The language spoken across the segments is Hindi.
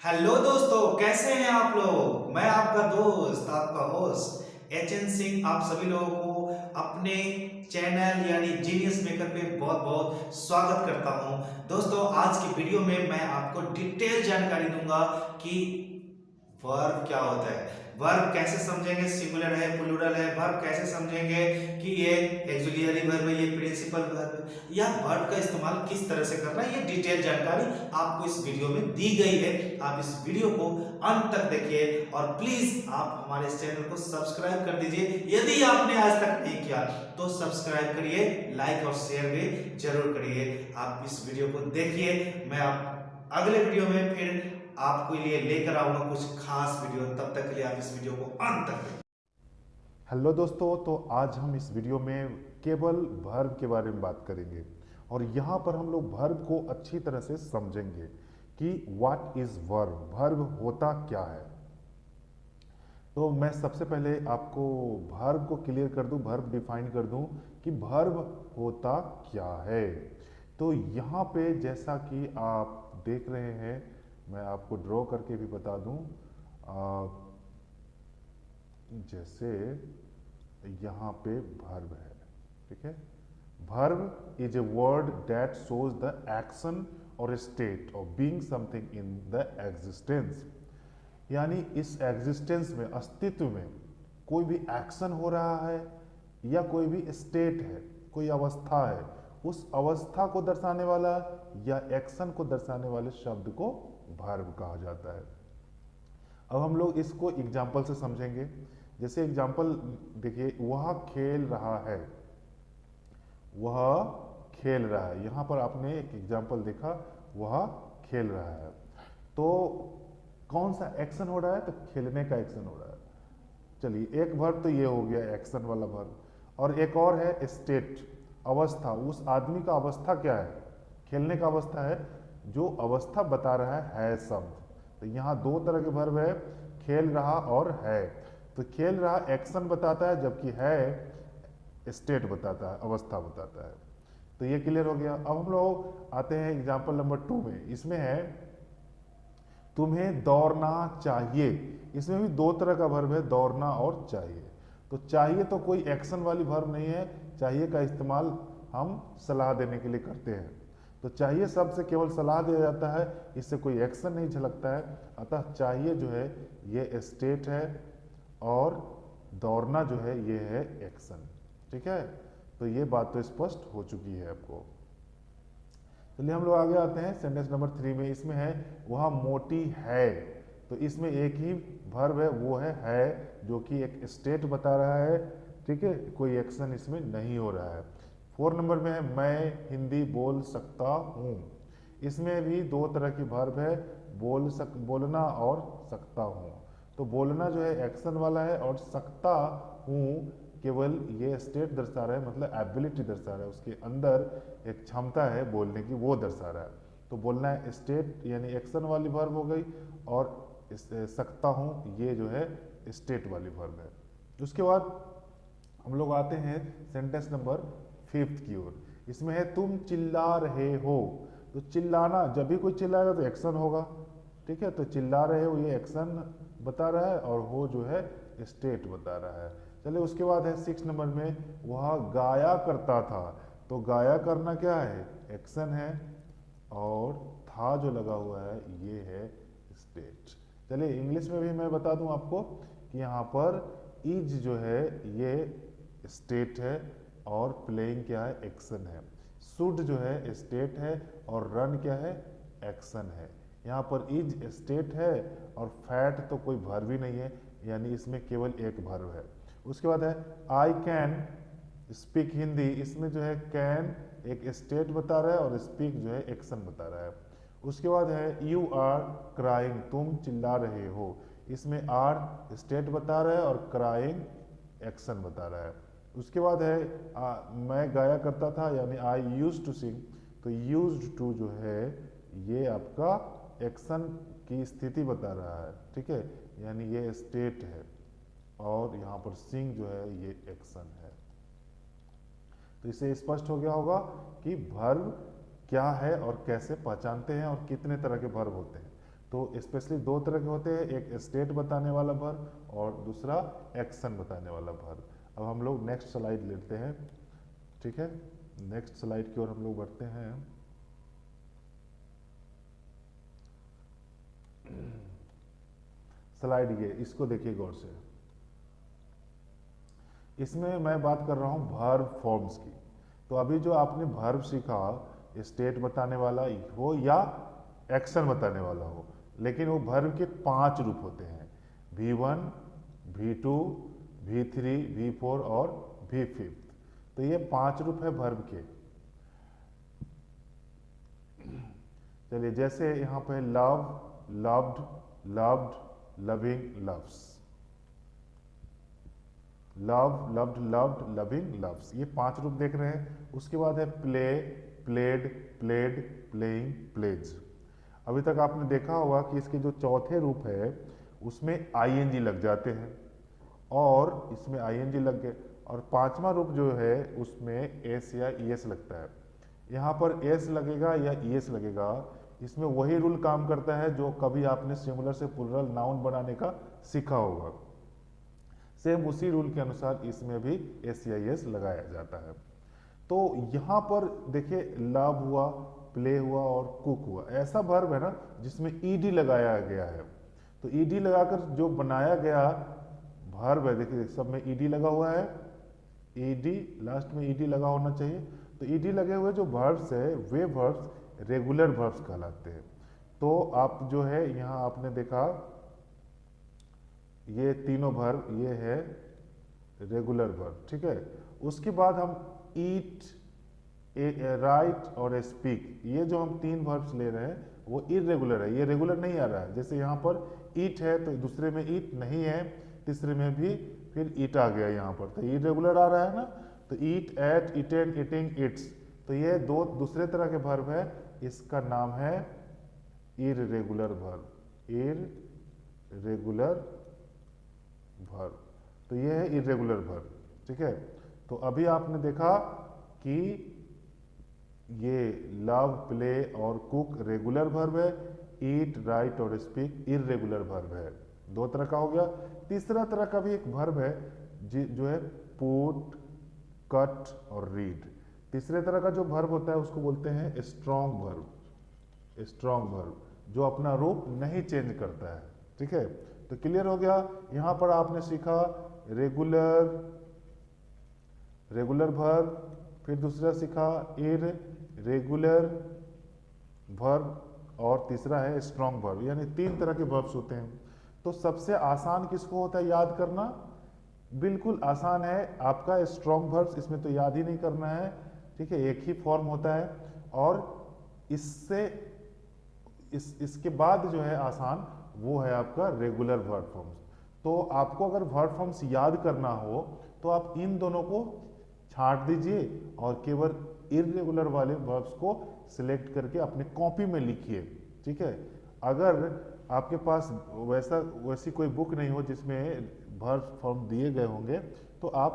हेलो दोस्तों, कैसे हैं आप लोग। मैं आपका दोस्त, आपका होस्ट एचएन सिंह आप सभी लोगों को अपने चैनल यानी जीनियस मेकर पे बहुत बहुत स्वागत करता हूं। दोस्तों, आज की वीडियो में मैं आपको डिटेल जानकारी दूंगा कि वर्ब क्या होता है, वर्ब कैसे समझेंगे, सिंगुलर है प्लूरल है, वर्ब कैसे समझेंगे कि ये एक्सिलरी वर्ब है, ये प्रिंसिपल वर्ब है, या वर्ब का इस्तेमाल किस तरह से करना है, ये डिटेल जानकारी आपको इस वीडियो में दी गई है। आप इस वीडियो को अंत तक देखिए और प्लीज आप हमारे इस चैनल को सब्सक्राइब कर दीजिए। यदि आपने आज तक नहीं किया तो सब्सक्राइब करिए, लाइक और शेयर भी जरूर करिए। आप इस वीडियो को देखिए, मैं आप अगले वीडियो में फिर आपके लिए लेकर आऊंगा कुछ खास वीडियो। तब तक के लिए आप इस वीडियो को अंत तक देखिए। हेलो दोस्तों, तो आज हम इस वीडियो में केवल वर्ब के बारे में बात करेंगे और यहाँ पर हम लोग वर्ब को अच्छी तरह से समझेंगे कि व्हाट इज वर्ब, वर्ब होता क्या है। तो मैं सबसे पहले आपको वर्ब को क्लियर कर दूं, वर्ब डिफाइन कर दूं कि वर्ब होता क्या है। तो यहाँ पे जैसा कि आप देख रहे हैं, मैं आपको ड्रॉ करके भी बता दूं। जैसे यहाँ पे वर्ब है, ठीक है। Verb is a word that shows the action और state of being something in the existence. यानी इस एग्जिस्टेंस में, अस्तित्व में कोई भी एक्शन हो रहा है या कोई भी स्टेट है, कोई अवस्था है, उस अवस्था को दर्शाने वाला या एक्शन को दर्शाने वाले शब्द को वर्ब कहा जाता है। अब हम लोग इसको एग्जाम्पल से समझेंगे। जैसे एग्जाम्पल देखिए, वह खेल रहा है, वह खेल रहा है। यहाँ पर आपने एक एग्जाम्पल देखा, वह खेल रहा है। तो कौन सा एक्शन हो रहा है? तो खेलने का एक्शन हो रहा है। चलिए, एक वर्ब तो ये हो गया एक्शन वाला वर्ब, और एक और है स्टेट, अवस्था। उस आदमी का अवस्था क्या है? खेलने का अवस्था है, जो अवस्था बता रहा है शब्द। तो यहाँ दो तरह के वर्ब है, खेल रहा और है। तो खेल रहा एक्शन बताता है, जबकि है स्टेट बताता है, अवस्था बताता है। तो ये क्लियर हो गया। अब हम लोग आते हैं एग्जाम्पल नंबर 2 में। इसमें है तुम्हें दौड़ना चाहिए। इसमें भी दो तरह का वर्ब है, दौड़ना और चाहिए। तो चाहिए तो कोई एक्शन वाली वर्ब नहीं है, चाहिए का इस्तेमाल हम सलाह देने के लिए करते हैं। तो चाहिए शब्द से केवल सलाह दिया जाता है, इससे कोई एक्शन नहीं झलकता है। अतः चाहिए जो है ये स्टेट है और दौड़ना जो है ये है एक्शन। ठीक है, तो ये बात तो स्पष्ट हो चुकी है आपको। चलिए हम लोग आगे आते हैं सेंटेंस नंबर 3 में। इसमें है वह मोटी है। तो इसमें एक ही वर्ब है, वो है जो कि एक स्टेट बता रहा है। ठीक है, कोई एक्शन इसमें नहीं हो रहा है। 4 नंबर में है मैं हिंदी बोल सकता हूँ। इसमें भी दो तरह की वर्ब है, बोलना और सकता हूँ। तो बोलना जो है एक्शन वाला है और सकता हूँ केवल ये स्टेट दर्शा रहा है, मतलब एबिलिटी दर्शा रहा है, उसके अंदर एक क्षमता है बोलने की, वो दर्शा रहा है। तो बोलना है स्टेट यानी एक्शन वाली वर्ब हो गई, और सकता हूँ ये जो है स्टेट वाली वर्ब है। उसके बाद हम लोग आते हैं सेंटेंस नंबर 5 की ओर। इसमें है तुम चिल्ला रहे हो। तो चिल्लाना, जब भी कोई चिल्लाएगा तो एक्शन होगा। ठीक है, तो चिल्ला रहे हो ये एक्शन बता रहा है और हो जो है स्टेट बता रहा है। चलिए उसके बाद है 6 नंबर में, वह गाया करता था। तो गाया करना क्या है? एक्शन है, और था जो लगा हुआ है ये है स्टेट। चलिए इंग्लिश में भी मैं बता दूं आपको कि यहाँ पर इज जो है ये स्टेट है और प्लेइंग क्या है? एक्शन है। शुड जो है स्टेट है और रन क्या है? एक्शन है। यहाँ पर इज स्टेट है और फैट तो कोई वर्ब ही नहीं है, यानी इसमें केवल एक वर्ब है। उसके बाद है आई कैन स्पीक हिंदी। इसमें जो है कैन एक स्टेट बता रहा है और स्पीक जो है एक्शन बता रहा है। उसके बाद है यू आर क्राइंग, तुम चिल्ला रहे हो। इसमें आर स्टेट बता रहा है और क्राइंग एक्शन बता रहा है। उसके बाद है मैं गाया करता था, यानी आई यूज टू सिंग। तो यूज टू जो है ये आपका एक्शन की स्थिति बता रहा है। ठीक है, यानी ये स्टेट है, और यहाँ पर सिंग जो है ये एक्शन है। तो इससे स्पष्ट हो गया होगा कि वर्ब क्या है और कैसे पहचानते हैं और कितने तरह के वर्ब होते हैं। तो स्पेशली दो तरह के होते हैं, एक स्टेट बताने वाला वर्ब और दूसरा एक्शन बताने वाला वर्ब। अब हम लोग नेक्स्ट स्लाइड लेते हैं, ठीक है, नेक्स्ट स्लाइड की ओर हम लोग बढ़ते हैं। स्लाइड ये, इसको देखिए गौर से। इसमें मैं बात कर रहा हूं वर्ब फॉर्म्स की। तो अभी जो आपने वर्ब सीखा, स्टेट बताने वाला हो या एक्शन बताने वाला हो, लेकिन वो वर्ब के 5 रूप होते हैं, V1, V2, V3, V4 और V5। तो ये 5 रूप है वर्ब के। चलिए, जैसे यहाँ पे love, loved, loved, loving, loves. Love, loved, loved, loving, loves, ये 5 रूप देख रहे हैं। उसके बाद है play, played, played, playing, plays. अभी तक आपने देखा होगा कि इसके जो चौथे रूप है उसमें ING लग जाते हैं, और इसमें ING लग गए, और 5वां रूप जो है उसमें S या ES लगता है। यहाँ पर S लगेगा या ES लगेगा, इसमें वही रूल काम करता है जो कभी आपने सिंगुलर से प्लुरल नाउन बनाने का सीखा होगा। सेम उसी रूल के अनुसार इसमें भी S या ES लगाया जाता है। तो यहाँ पर देखिए, लव हुआ, प्ले हुआ और कुक हुआ, ऐसा वर्ब है ना जिसमें ED लगाया गया है। तो ED लगाकर जो बनाया गया वर्ब है, देखिए सब में ED लगा हुआ है, ED लास्ट में ED लगा होना चाहिए। तो ED लगे हुए जो वर्ब्स है वे वर्ब्स रेगुलर वर्ब्स कहलाते हैं। तो आप जो है यहाँ आपने देखा, ये तीनों वर्ब, ये है रेगुलर वर्ब, ठीक है। उसके बाद हम ईट, राइट और स्पीक, ये जो हम 3 वर्ब्स ले रहे हैं वो इरेगुलर है, ये रेगुलर नहीं आ रहा है। जैसे यहाँ पर ईट है तो दूसरे में ईट नहीं है, तीसरे में भी फिर ईट आ गया यहाँ पर, तो इरेगुलर आ रहा है ना। तो ईट, एट, इटेन, ईटिंग, इट्स, तो ये दो दूसरे तरह के वर्ब है, इसका नाम है इरेगुलर वर्ब, इरेगुलर वर्ब। तो ये है इरेगुलर वर्ब, ठीक है। तो अभी आपने देखा कि ये लव, प्ले और कुक रेगुलर वर्ब है, ईट, राइट और स्पीक इरेगुलर वर्ब है। 2 तरह का हो गया। तीसरा तरह का भी एक वर्ब है जो है पुट, कट और रीड। तीसरे तरह का जो वर्ब होता है उसको बोलते हैं स्ट्रॉन्ग वर्ब, स्ट्रॉन्ग वर्ब, जो अपना रूप नहीं चेंज करता है, ठीक है। तो क्लियर हो गया। यहां पर आपने सीखा रेगुलर, रेगुलर वर्ब, फिर दूसरा सीखा इरेगुलर वर्ब, और तीसरा है स्ट्रॉन्ग वर्ब, यानी 3 तरह के वर्ब्स होते हैं। तो सबसे आसान किसको होता है याद करना? बिल्कुल आसान है आपका स्ट्रॉन्ग वर्ब्स, इसमें तो याद ही नहीं करना है, ठीक है, एक ही फॉर्म होता है। और इससे इसके बाद जो है आसान वो है आपका रेगुलर वर्ब फॉर्म्स। तो आपको अगर वर्ब फॉर्म्स याद करना हो तो आप इन दोनों को छांट दीजिए और केवल इरेगुलर वाले वर्ब्स को सिलेक्ट करके अपने कॉपी में लिखिए, ठीक है। अगर आपके पास वैसी कोई बुक नहीं हो जिसमें वर्ब फॉर्म दिए गए होंगे, तो आप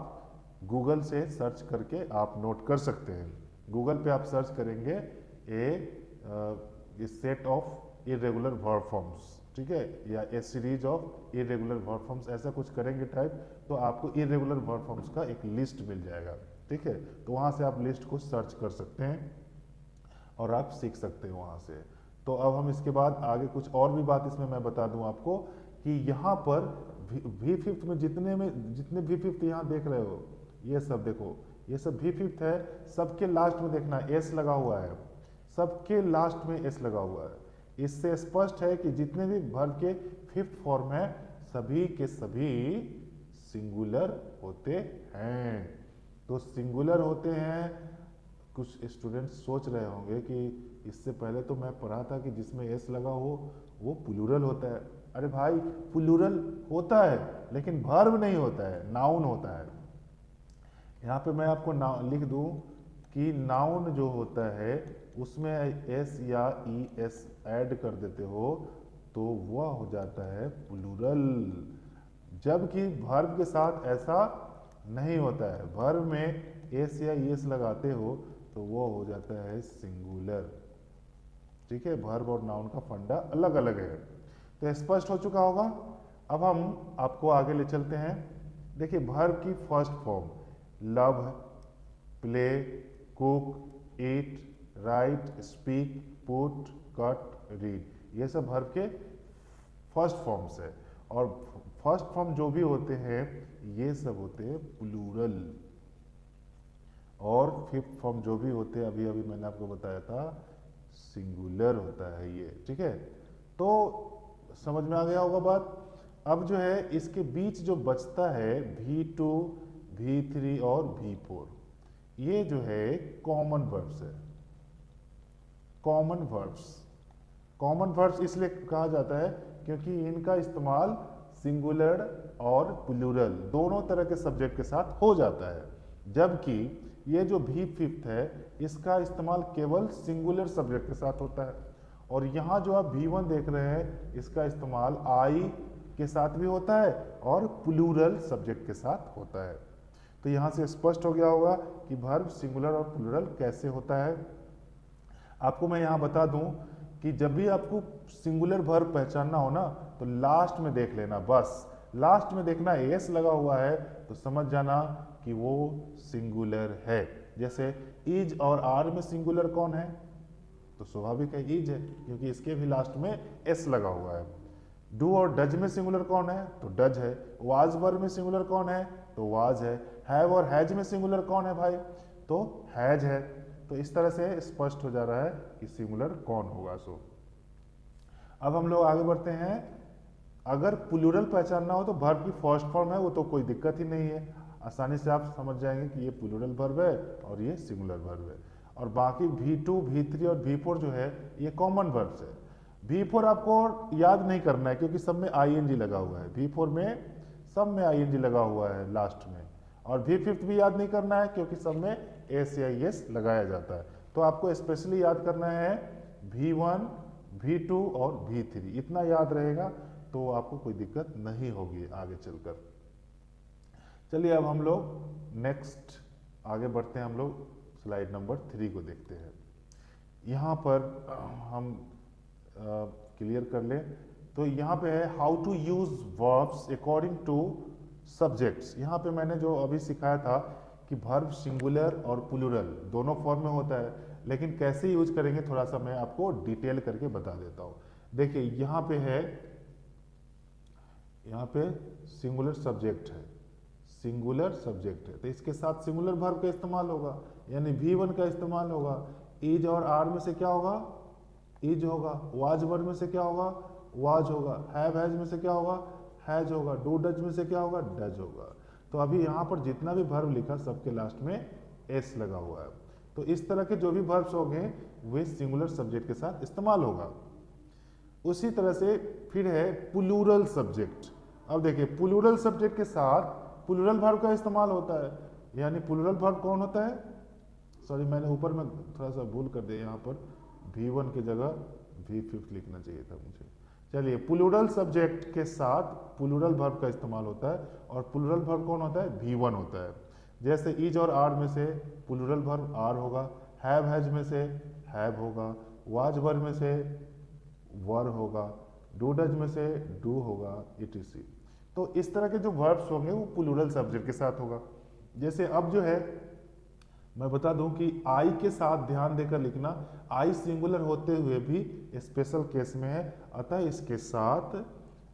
गूगल से सर्च करके आप नोट कर सकते हैं। गूगल पे आप सर्च करेंगे a set of irregular verb forms, ठीक है, या a series of irregular verb forms, ऐसा कुछ करेंगे टाइप, तो आपको इरेगुलर वर्ब फॉर्म्स का एक लिस्ट मिल जाएगा, ठीक है। तो वहाँ से आप लिस्ट को सर्च कर सकते हैं और आप सीख सकते हैं वहाँ से। तो अब हम इसके बाद आगे कुछ और भी बात इसमें मैं बता दूं आपको कि यहाँ पर V5 में जितने V5 यहाँ देख रहे हो, ये सब देखो, ये सब V5 है, सबके लास्ट में देखना S लगा हुआ है, सबके लास्ट में S लगा हुआ है। इससे स्पष्ट है कि जितने भी वर्ब के 5th फॉर्म है सभी के सभी सिंगुलर होते हैं। तो सिंगुलर होते हैं। कुछ स्टूडेंट्स सोच रहे होंगे कि इससे पहले तो मैं पढ़ा था कि जिसमें एस लगा हो वो प्लूरल होता है। अरे भाई, प्लूरल होता है लेकिन वर्ब नहीं होता है, नाउन होता है। यहाँ पे मैं आपको लिख दूं कि नाउन जो होता है उसमें एस या ई एस ऐड कर देते हो तो वह हो जाता है प्लूरल, जबकि वर्ब के साथ ऐसा नहीं होता है। वर्ब में एस या ई एस लगाते हो तो वो हो जाता है सिंगुलर। ठीक है, वर्ब और नाउन का फंडा अलग अलग है। तो स्पष्ट हो चुका होगा। अब हम आपको आगे ले चलते हैं। देखिए वर्ब की first form love, play, cook, eat, write, speak, put, cut, read, ये सब वर्ब के फर्स्ट फॉर्म्स है। और फर्स्ट फॉर्म जो भी होते हैं ये सब होते हैं प्लूरल, और फिफ्थ फॉर्म जो भी होते हैं अभी अभी मैंने आपको बताया था सिंगुलर होता है ये, ठीक है। तो समझ में आ गया होगा बात। अब जो है इसके बीच जो बचता है V2, V3 और V4, ये जो है कॉमन वर्ब्स है। कॉमन वर्ब्स, कॉमन वर्ब्स इसलिए कहा जाता है क्योंकि इनका इस्तेमाल सिंगुलर और प्लूरल दोनों तरह के सब्जेक्ट के साथ हो जाता है, जबकि ये जो V5 है इसका इस्तेमाल केवल सिंगुलर सब्जेक्ट के साथ होता है। और यहाँ जो आप V1 देख रहे हैं इसका इस्तेमाल आई के साथ भी होता है और प्लूरल सब्जेक्ट के साथ होता है। तो यहाँ से स्पष्ट हो गया होगा कि वर्ब सिंगुलर और प्लूरल कैसे होता है। आपको मैं यहाँ बता दूं कि जब भी आपको सिंगुलर वर्ब पहचानना हो ना तो लास्ट में देख लेना, बस लास्ट में देखना एस लगा हुआ है तो समझ जाना कि वो सिंगुलर है। जैसे इज और आर में सिंगुलर कौन है, तो स्वाभाविक है इज है क्योंकि इसके भी लास्ट में एस लगा हुआ है। डू और डज में सिंगुलर कौन है, तो डज है। वाज वर्ब में सिंगुलर कौन है, तो वाज है। हैव और हैज में सिंगुलर कौन है भाई, तो हैज है। तो इस तरह से स्पष्ट हो जा रहा है कि सिंगुलर कौन होगा। सो अब हम लोग आगे बढ़ते हैं। अगर प्लूरल पहचानना हो तो वर्ब की फर्स्ट फॉर्म है वो तो कोई दिक्कत ही नहीं है, आसानी से आप समझ जाएंगे कि ये प्लूरल वर्ब है और ये सिंगुलर वर्ब है। और बाकी V2, V3 और V4 जो है ये कॉमन वर्ब्स है। V4 आपको याद नहीं करना है क्योंकि सब में ING लगा हुआ है, V4 में सब में ING लगा हुआ है लास्ट में। और V5 भी याद नहीं करना है क्योंकि सब में S या ES लगाया जाता है। तो आपको स्पेशली याद करना है V1, V2 और V3, इतना याद रहेगा तो आपको कोई दिक्कत नहीं होगी आगे चलकर। चलिए अब हम लोग नेक्स्ट आगे बढ़ते हैं। हम लोग स्लाइड नंबर 3 को देखते हैं। यहाँ पर हम क्लियर कर लें तो यहाँ पे है how to use verbs according to subjects. यहाँ पे मैंने जो अभी सिखाया था कि वर्ब सिंगुलर और प्लूरल दोनों फॉर्म में होता है, लेकिन कैसे यूज करेंगे थोड़ा सा मैं आपको डिटेल करके बता देता हूँ। देखिए यहाँ पे है, यहाँ पे सिंगुलर सब्जेक्ट है, सिंगुलर सब्जेक्ट है तो इसके साथ सिंगुलर वर्ब का इस्तेमाल होगा, यानी V1 का इस्तेमाल होगा। इज और आर में से क्या होगा, इज होगा। वाज वर्ब में से क्या होगा, वाज होगा। हैव हैज में से क्या होगा, हैज होगा। डू डज में से क्या होगा, डज होगा। तो अभी यहाँ पर जितना भी वर्ब लिखा सबके लास्ट में एस लगा हुआ है। तो इस तरह के जो भी वर्ब्स होंगे वे सिंगुलर सब्जेक्ट के साथ इस्तेमाल होगा। उसी तरह से फिर है प्लूरल सब्जेक्ट। अब देखिए प्लूरल सब्जेक्ट के साथ प्लूरल वर्ब का इस्तेमाल होता है, यानी प्लूरल वर्ब कौन होता है, सॉरी मैंने ऊपर में थोड़ा सा भूल कर दिया, यहाँ पर V1 की जगह V5 लिखना चाहिए था मुझे। चलिए प्लूरल सब्जेक्ट के साथ प्लूरल वर्ब का इस्तेमाल होता है और प्लूरल वर्ब कौन होता है, V1 होता है। जैसे इज और आर में से प्लूरल वर्ब आर होगा, हैव हैज में से हैव होगा, वाज वर्ब में से वर होगा, डू डज में से डू होगा, etc। तो इस तरह के जो वर्ब्स होंगे वो प्लूरल सब्जेक्ट के साथ होगा। जैसे अब जो है मैं बता दूं कि आई के साथ ध्यान देकर लिखना, आई सिंगुलर होते हुए भी स्पेशल केस में है, अतः इसके साथ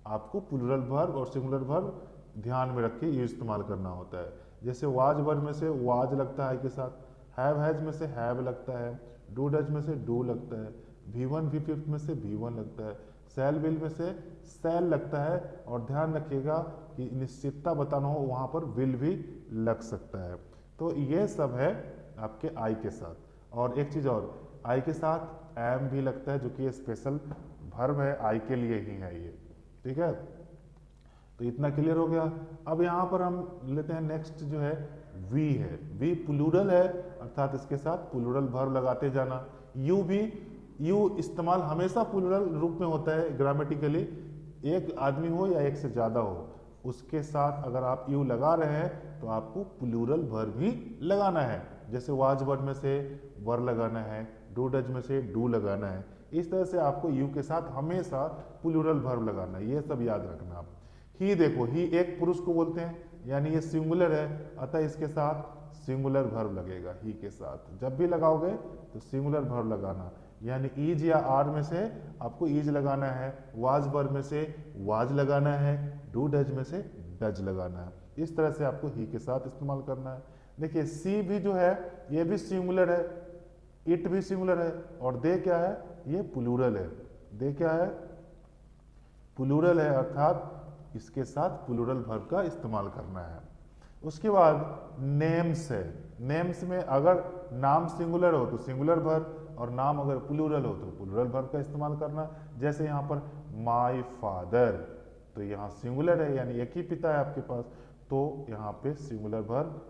आपको प्लूरल वर्ब और सिंगुलर वर्ब ध्यान में रख के ये इस्तेमाल करना होता है। जैसे वाज वर्ब में से वाज लगता है के साथ, हैव हैज में से हैव लगता है, डू डज में से डू लगता है, V1 V5 में से V1 लगता है, सेल विल में से सेल लगता है। और ध्यान रखिएगा कि निश्चितता बताना हो वहाँ पर विल भी लग सकता है। तो ये सब है आपके आई के साथ। और एक चीज़ और, आई के साथ एम भी लगता है जो कि स्पेशल वर्ब है, आई के लिए ही है ये, ठीक है। तो इतना क्लियर हो गया। अब यहाँ पर हम लेते हैं नेक्स्ट जो है वी है, वी प्लूरल है अर्थात इसके साथ प्लूरल वर्ब लगाते जाना। यू भी, यू इस्तेमाल हमेशा प्लूरल रूप में होता है ग्रामेटिकली, एक आदमी हो या एक से ज़्यादा हो उसके साथ अगर आप यू लगा रहे हैं तो आपको प्लूरल वर्ब ही लगाना है। जैसे वाज वर्ब में से वर लगाना है, डू डज में से डू लगाना है, इस तरह से आपको यू के साथ हमेशा प्लूरल वर्ब लगाना है, ये सब याद रखना आप। ही देखो, ही एक पुरुष को बोलते हैं, यानी ये सिंगुलर है, अतः इसके साथ सिंगुलर वर्ब लगेगा। ही के साथ जब भी लगाओगे तो सिंगुलर वर्ब लगाना, यानी ईज या आर में से आपको ईज लगाना है, वाज वर्ब में से वाज लगाना है, डू डज में से डज लगाना है। इस तरह से आपको ही के साथ इस्तेमाल करना है। देखिए सी भी जो है ये भी सिंगुलर है, इट भी सिंगुलर है, और दे क्या है, ये प्लूरल है। दे क्या है, प्लूरल है, अर्थात इसके साथ प्लूरल वर्ब का इस्तेमाल करना है। उसके बाद नेम्स है। नेम्स में अगर नाम सिंगुलर हो तो सिंगुलर वर्ब, और नाम अगर प्लूरल हो तो प्लूरल वर्ब का इस्तेमाल करना। जैसे यहाँ पर माय फादर, तो यहाँ सिंगुलर है, यानी एक ही पिता है आपके पास, तो यहाँ पे सिंगुलर वर्ब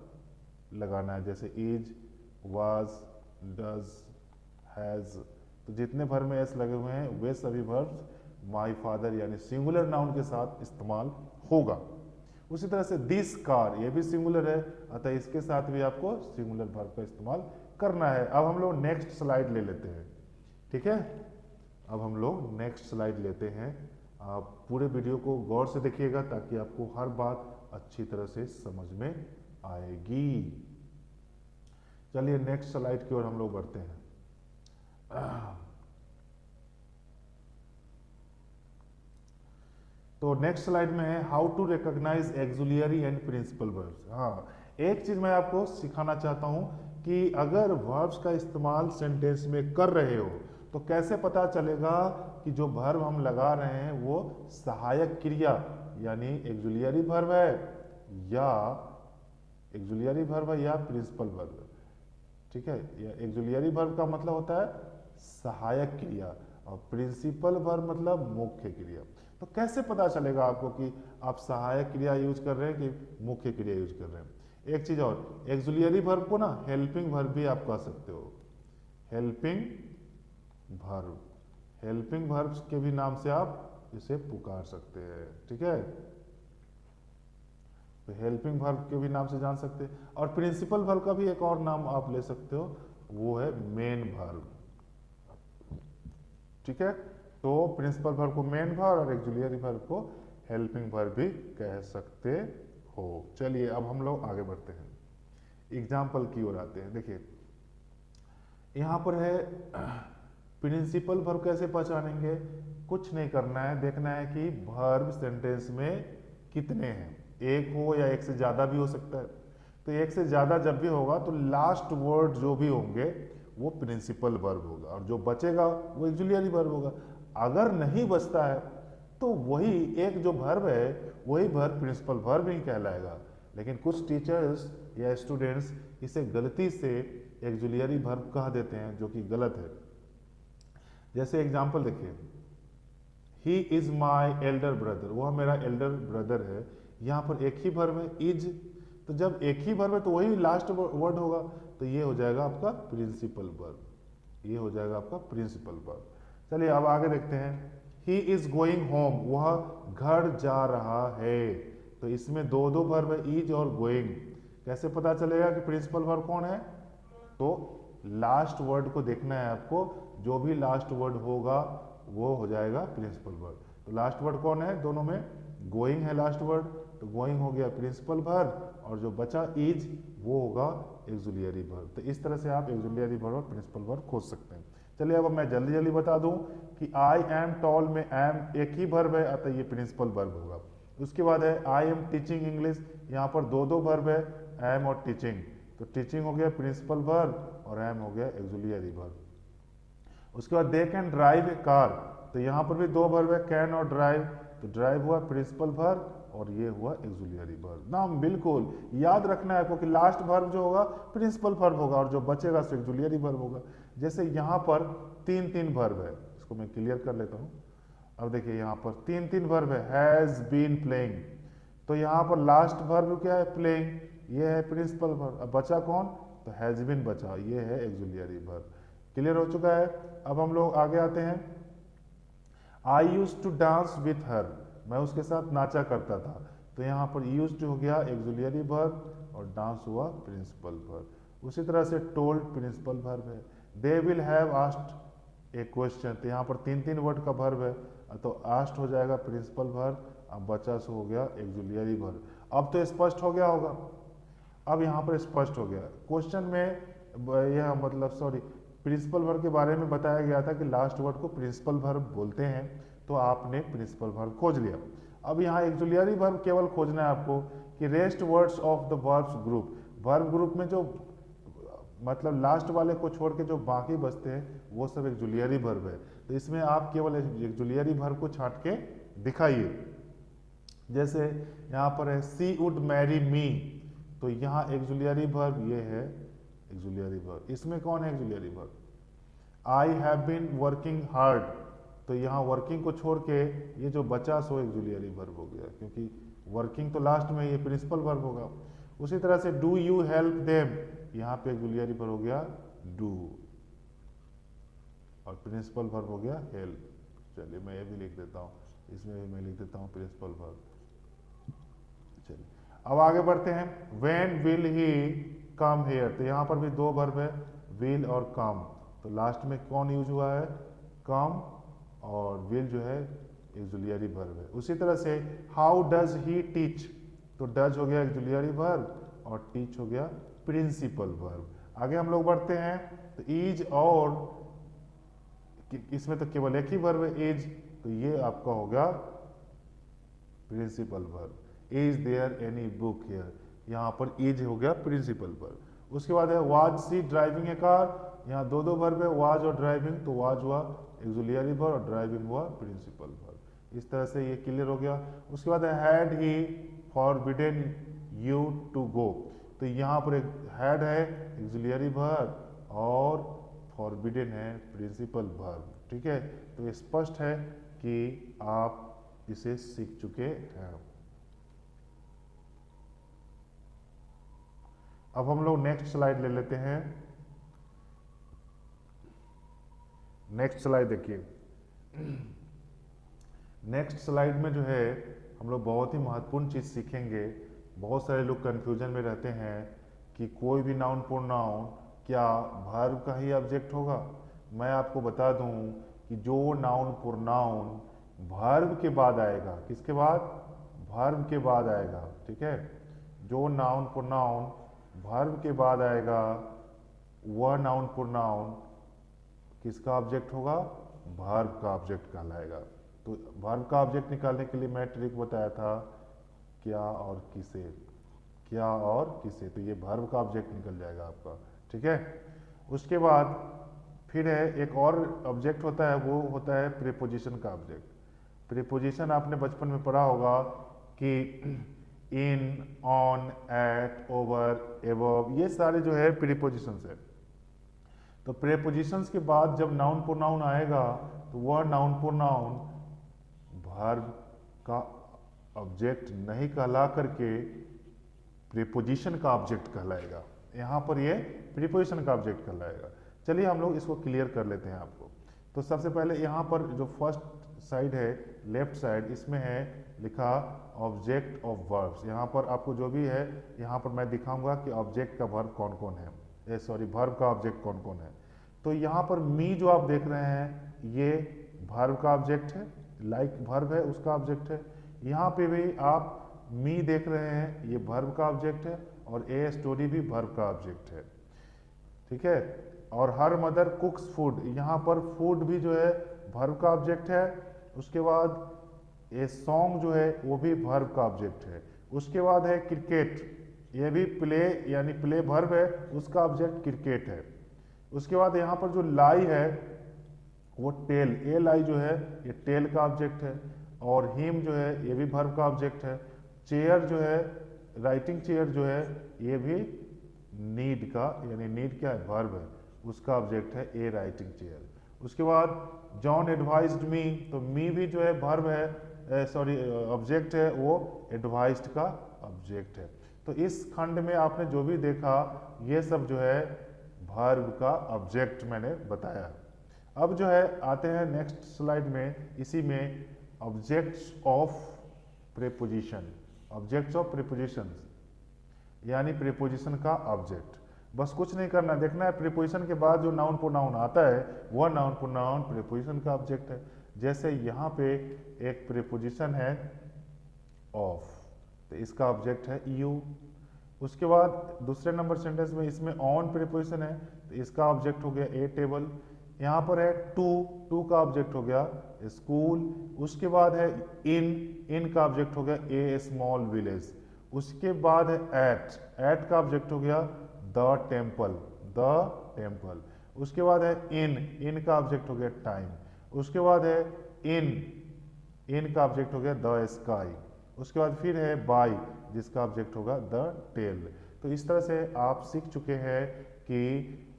लगाना है, जैसे इज, वाज, डज, हैज। तो जितने वर्ब में एस लगे हुए हैं वे सभी वर्ब माय फादर यानी सिंगुलर नाउन के साथ इस्तेमाल होगा। उसी तरह से दिस कार, ये भी सिंगुलर है, अतः इसके साथ भी आपको सिंगुलर वर्ब का इस्तेमाल करना है। अब हम लोग नेक्स्ट स्लाइड ले लेते हैं, ठीक है। अब हम लोग नेक्स्ट स्लाइड लेते हैं। आप पूरे वीडियो को गौर से देखिएगा ताकि आपको हर बात अच्छी तरह से समझ में आएगी। चलिए नेक्स्ट स्लाइड की ओर हम लोग बढ़ते हैं। तो नेक्स्ट स्लाइड में है how to recognise auxiliary and principal verbs. हाँ, एक चीज मैं आपको सिखाना चाहता हूं कि अगर वर्ब्स का इस्तेमाल सेंटेंस में कर रहे हो तो कैसे पता चलेगा कि जो वर्ब हम लगा रहे हैं वो सहायक क्रिया यानी एक्सुलियरी वर्ब है या प्रिंसिपल वर्ब, ठीक है। या एक्सुलियरी वर्ब का मतलब होता है सहायक क्रिया और प्रिंसिपल वर्ब मतलब मुख्य क्रिया। तो कैसे पता चलेगा आपको कि आप सहायक क्रिया यूज कर रहे हैं कि मुख्य क्रिया यूज कर रहे हैं। एक चीज और, एक्सुलियरी वर्ब को ना हेल्पिंग वर्ब भी आप कह सकते हो। हेल्पिंग वर्ब के भी नाम से आप इसे पुकार सकते हैं, ठीक है। तो हेल्पिंग वर्ब के भी नाम से जान सकते हैं। और प्रिंसिपल वर्ब का भी एक और नाम आप ले सकते हो, वो है मेन वर्ब, ठीक है। तो प्रिंसिपल वर्ब को मेन वर्ब और एक्सुलियरी वर्ब को हेल्पिंग वर्ब भी कह सकते हो। चलिए अब हम लोग आगे बढ़ते हैं, एग्जाम्पल की ओर आते हैं। देखिए यहां पर है प्रिंसिपल वर्ब कैसे पहचानेंगे, कुछ नहीं करना है, देखना है कि वर्ब सेंटेंस में कितने हैं, एक हो या एक से ज्यादा भी हो सकता है। तो एक से ज्यादा जब भी होगा तो लास्ट वर्ड जो भी होंगे वो प्रिंसिपल वर्ब होगा और जो बचेगा वो एक्सुलियरी वर्ब होगा। अगर नहीं बचता है तो वही एक जो वर्ब है वही वर्ब प्रिंसिपल वर्ब ही कहलाएगा। लेकिन कुछ टीचर्स या स्टूडेंट्स इसे गलती से एक्सुलियरी वर्ब कह देते हैं, जो कि गलत है। जैसे एग्जांपल देखिए, he is my elder brother, वह मेरा एल्डर ब्रदर है। यहाँ पर एक ही वर्ब है इज, तो जब एक ही वर्ब है तो वही लास्ट वर्ड होगा, तो ये हो जाएगा आपका प्रिंसिपल वर्ब, ये हो जाएगा आपका प्रिंसिपल वर्ब। चलिए अब आगे देखते हैं, ही इज गोइंग होम, वह घर जा रहा है। तो इसमें दो दो वर्ब है इज और गोइंग। कैसे पता चलेगा कि प्रिंसिपल वर्ब कौन है, तो लास्ट वर्ड को देखना है आपको, जो भी लास्ट वर्ड होगा वो हो जाएगा प्रिंसिपल वर्ब। तो लास्ट वर्ड कौन है, दोनों में गोइंग है लास्ट वर्ड, तो गोइंग हो गया प्रिंसिपल वर्ब और जो बचा इज वो होगा एक्सुलियरी वर्ब। तो इस तरह से आप एक्सुलियरी वर्ब और प्रिंसिपल वर्ब खोज सकते हैं। चलिए अब मैं जल्दी जल्दी बता दूं कि आई एम टॉल में एम एक ही वर्ब है, अतः ये प्रिंसिपल वर्ब होगा। उसके बाद है आई एम टीचिंग इंग्लिश, यहाँ पर दो दो वर्ब है एम और टीचिंग, तो टीचिंग हो गया प्रिंसिपल वर्ब और एम हो गया एक्सुलियरी वर्ब। उसके बाद they can drive A car, तो यहाँ पर भी दो वर्ब है कैन और ड्राइव, तो ड्राइव हुआ प्रिंसिपल वर्ब और ये हुआ एक्सुलियरी वर्ब। नाम बिल्कुल याद रखना है आपको कि लास्ट वर्ब जो होगा प्रिंसिपल वर्ब होगा और जो बचेगा सो एक्सुलियरी वर्ब होगा। जैसे यहाँ पर तीन तीन वर्ब है, इसको मैं क्लियर कर लेता हूँ। अब देखिए यहाँ पर तीन तीन वर्ब है, हैज बीन प्लेइंग, तो यहाँ पर लास्ट वर्ब क्या है प्लेइंग, ये है प्रिंसिपल वर्ब। अब बचा कौन, तो हैज बीन बचा, ये है एक्सुलियरी वर्ब। क्लियर हो चुका है। अब हम लोग आगे आते हैं, I use to dance with her, मैं उसके साथ नाचा करता था, तो यहाँ पर यूज्ड हो गया एक्सुलियरी वर्ब और डांस हुआ प्रिंसिपल वर्ब। उसी तरह से टोल्ड प्रिंसिपल वर्ब है। दे विल हैव आस्क्ड एक क्वेश्चन, तो यहाँ पर 3 वर्ड का वर्ब है, तो आस्ट हो जाएगा प्रिंसिपल वर्ब, अब बचा सो हो गया एक्जुलियरी वर्ब। अब तो स्पष्ट हो गया होगा, अब यहाँ पर स्पष्ट हो गया। क्वेश्चन में यह मतलब सॉरी प्रिंसिपल वर्ब के बारे में बताया गया था कि लास्ट वर्ड को प्रिंसिपल वर्ब बोलते हैं, तो आपने प्रिंसिपल वर्ब खोज लिया। अब यहाँ एक्जुलियरी वर्ब केवल खोजना है आपको कि rest words of the verbs group, verb group में जो मतलब लास्ट वाले को छोड़ के जो बाकी बचते हैं वो सब एक्जुलियरी वर्ब है। तो इसमें आप केवल एक्जुलियरी वर्ब को छांट के दिखाइए। जैसे यहाँ पर है सी वुड मैरी मी, तो यहाँ एक्जुलियरी वर्ब ये है एक्जुलियरी वर्ब। इसमें कौन है auxiliary verb? I have been working hard, तो यहाँ वर्किंग को छोड़ के ये जो बचा सो एक्जुलियरी वर्ब हो गया, क्योंकि वर्किंग तो लास्ट में ये प्रिंसिपल वर्ब होगा। उसी तरह से डू यू हेल्प देम, यहाँ पे एक्जुलियरी वर्ब हो गया डू और प्रिंसिपल वर्ब हो गया हेल्प। चलिए मैं ये भी लिख देता हूँ, इसमें भी मैं लिख देता हूँ प्रिंसिपल वर्ब। चलिए अब आगे बढ़ते हैं। When will he come here, तो यहाँ पर भी 2 वर्ब है विल और कम, तो लास्ट में कौन यूज हुआ है? कम, और विल जो है एक्जुलियरी वर्ब है। उसी तरह से हाउ डज ही टीच, तो डज हो गया एक्जुलियरी वर्ब और टीच हो गया प्रिंसिपल वर्ब। आगे हम लोग बढ़ते हैं, तो इज और इसमें तो केवल एक ही वर्ब है इज, तो ये आपका होगा principal verb. Is there any book here, यहाँ पर इज हो गया प्रिंसिपल वर्ब। उसके बाद है was she driving a car, यहाँ 2 वर्ब है वाज और ड्राइविंग, तो वाज हुआ एक्जुलियरी वर्ब और ड्राइविंग हुआ प्रिंसिपल वर्ब। इस तरह से ये क्लियर हो गया। उसके बाद है had he forbidden you to go, तो यहाँ पर एक हैड है एक्जुलियरी वर्ब और फॉरबिडन है प्रिंसिपल वर्ब। ठीक है, तो स्पष्ट है कि आप इसे सीख चुके हैं। अब हम लोग नेक्स्ट स्लाइड ले लेते हैं। नेक्स्ट स्लाइड देखिए। नेक्स्ट स्लाइड में जो है हम लोग बहुत ही महत्वपूर्ण चीज सीखेंगे। बहुत सारे लोग कंफ्यूजन में रहते हैं कि कोई भी नाउन प्रोनाउन क्या वर्ब का ही ऑब्जेक्ट होगा। मैं आपको बता दूं कि जो नाउन प्रोनाउन वर्ब के बाद आएगा, किसके बाद? वर्ब के बाद आएगा। ठीक है, जो नाउन प्रोनाउन वर्ब के बाद आएगा वह नाउन प्रोनाउन किसका ऑब्जेक्ट होगा? वर्ब का ऑब्जेक्ट कहलाएगा। तो वर्ब का ऑब्जेक्ट निकालने के लिए मैं ट्रिक बताया था, क्या और किसे, क्या और किसे, तो ये वर्ब का ऑब्जेक्ट निकल जाएगा आपका। ठीक है, उसके बाद फिर है एक और ऑब्जेक्ट होता है, वो होता है प्रीपोजिशन का ऑब्जेक्ट। प्रीपोजिशन आपने बचपन में पढ़ा होगा कि इन, ऑन, एट, ओवर, एबव, ये सारे जो है प्रीपोजिशंस है। तो प्रीपोजिशंस के बाद जब नाउन प्रोनाउन आएगा तो वह नाउन प्रोनाउन वर्ब का ऑब्जेक्ट नहीं कहला करके प्रीपोजिशन का ऑब्जेक्ट कहलाएगा। यहाँ पर ये प्रीपोजिशन का ऑब्जेक्ट कहलाएगा। चलिए हम लोग इसको क्लियर कर लेते हैं आपको। तो सबसे पहले यहाँ पर जो फर्स्ट साइड है, लेफ्ट साइड, इसमें है लिखा ऑब्जेक्ट ऑफ वर्ब्स। यहाँ पर आपको जो भी है यहाँ पर मैं दिखाऊंगा कि ऑब्जेक्ट का वर्ब कौन कौन है, वर्ब का ऑब्जेक्ट कौन कौन है। तो यहाँ पर मी जो आप देख रहे हैं ये वर्ब का ऑब्जेक्ट है, लाइक वर्ब है उसका ऑब्जेक्ट है। यहाँ पे भी आप मी देख रहे हैं, ये वर्ब का ऑब्जेक्ट है, और ए स्टोरी भी वर्ब का ऑब्जेक्ट है। ठीक है, और हर मदर कुक्स फूड, यहाँ पर फूड भी जो है वर्ब का ऑब्जेक्ट है। उसके बाद ए सॉन्ग जो है वो भी वर्ब का ऑब्जेक्ट है। उसके बाद है क्रिकेट, ये भी प्ले यानी प्ले वर्ब है, उसका ऑब्जेक्ट क्रिकेट है। उसके बाद यहाँ पर जो लाई है वो टेल, ए लाई जो है ये टेल का ऑब्जेक्ट है। और हिम जो है ये भी वर्ब का ऑब्जेक्ट है। चेयर जो है, राइटिंग चेयर जो है ये भी नीड का, यानी नीड क्या है? वर्ब है, उसका ऑब्जेक्ट है ए राइटिंग चेयर। उसके बाद जॉन एडवाइज्ड मी, तो मी भी जो है वर्ब है, ऑब्जेक्ट है, वो एडवाइज्ड का ऑब्जेक्ट है। तो इस खंड में आपने जो भी देखा ये सब जो है वर्ब का ऑब्जेक्ट मैंने बताया। अब जो है आते हैं नेक्स्ट स्लाइड में, इसी में objects of preposition, objects of prepositions यानी प्रीपोजिशन का ऑब्जेक्ट। बस कुछ नहीं करना, देखना है प्रीपोजिशन के बाद जो नाउन प्रोनाउन आता है वह नाउन प्रोनाउन प्रीपोजिशन का ऑब्जेक्ट है। जैसे यहाँ पे एक प्रीपोजिशन है ऑफ, तो इसका ऑब्जेक्ट है यू। उसके बाद दूसरे नंबर सेंटेंस में इसमें ऑन प्रीपोजिशन है, तो इसका ऑब्जेक्ट हो गया ए टेबल। यहाँ पर है टू, टू का ऑब्जेक्ट हो गया स्कूल। उसके बाद है इन का ऑब्जेक्ट हो गया ए स्मॉल विलेज। उसके बाद है एट का ऑब्जेक्ट हो गया द टेम्पल। उसके बाद है इन का ऑब्जेक्ट हो गया टाइम। उसके बाद है इन का ऑब्जेक्ट हो गया द स्काई। उसके बाद फिर है बाय, जिसका ऑब्जेक्ट होगा द टेल। तो इस तरह से आप सीख चुके हैं कि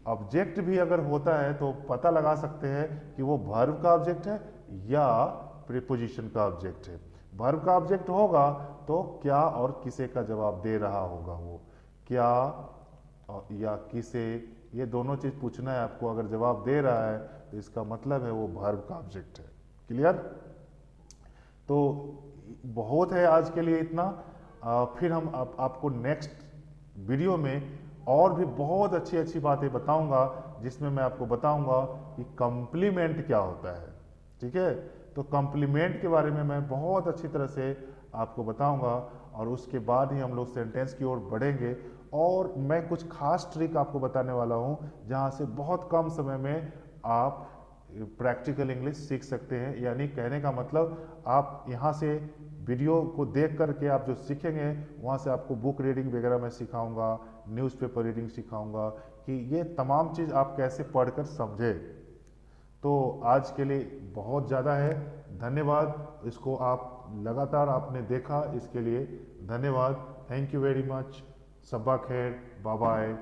ऑब्जेक्ट भी अगर होता है तो पता लगा सकते हैं कि वो वर्ब का ऑब्जेक्ट है या प्रीपोजिशन का ऑब्जेक्ट है। वर्ब का ऑब्जेक्ट होगा तो क्या और किसे का जवाब दे रहा होगा, वो क्या या किसे, ये दोनों चीज पूछना है आपको। अगर जवाब दे रहा है तो इसका मतलब है वो वर्ब का ऑब्जेक्ट है। क्लियर? तो बहुत है आज के लिए इतना। फिर हम आपको नेक्स्ट वीडियो में और भी बहुत अच्छी अच्छी बातें बताऊंगा, जिसमें मैं आपको बताऊंगा कि कॉम्प्लीमेंट क्या होता है। ठीक है? तो कॉम्प्लीमेंट के बारे में मैं बहुत अच्छी तरह से आपको बताऊंगा, और उसके बाद ही हम लोग सेंटेंस की ओर बढ़ेंगे। और मैं कुछ खास ट्रिक आपको बताने वाला हूं, जहां से बहुत कम समय में आप प्रैक्टिकल इंग्लिश सीख सकते हैं। यानी कहने का मतलब, आप यहाँ से वीडियो को देख करके आप जो सीखेंगे, वहाँ से आपको बुक रीडिंग वगैरह मैं सिखाऊंगा, न्यूज़पेपर रीडिंग सिखाऊंगा कि ये तमाम चीज़ आप कैसे पढ़कर समझे। तो आज के लिए बहुत ज़्यादा है, धन्यवाद। इसको आप लगातार आपने देखा, इसके लिए धन्यवाद। Thank you very much. सब्बा खैर, बाय बाय।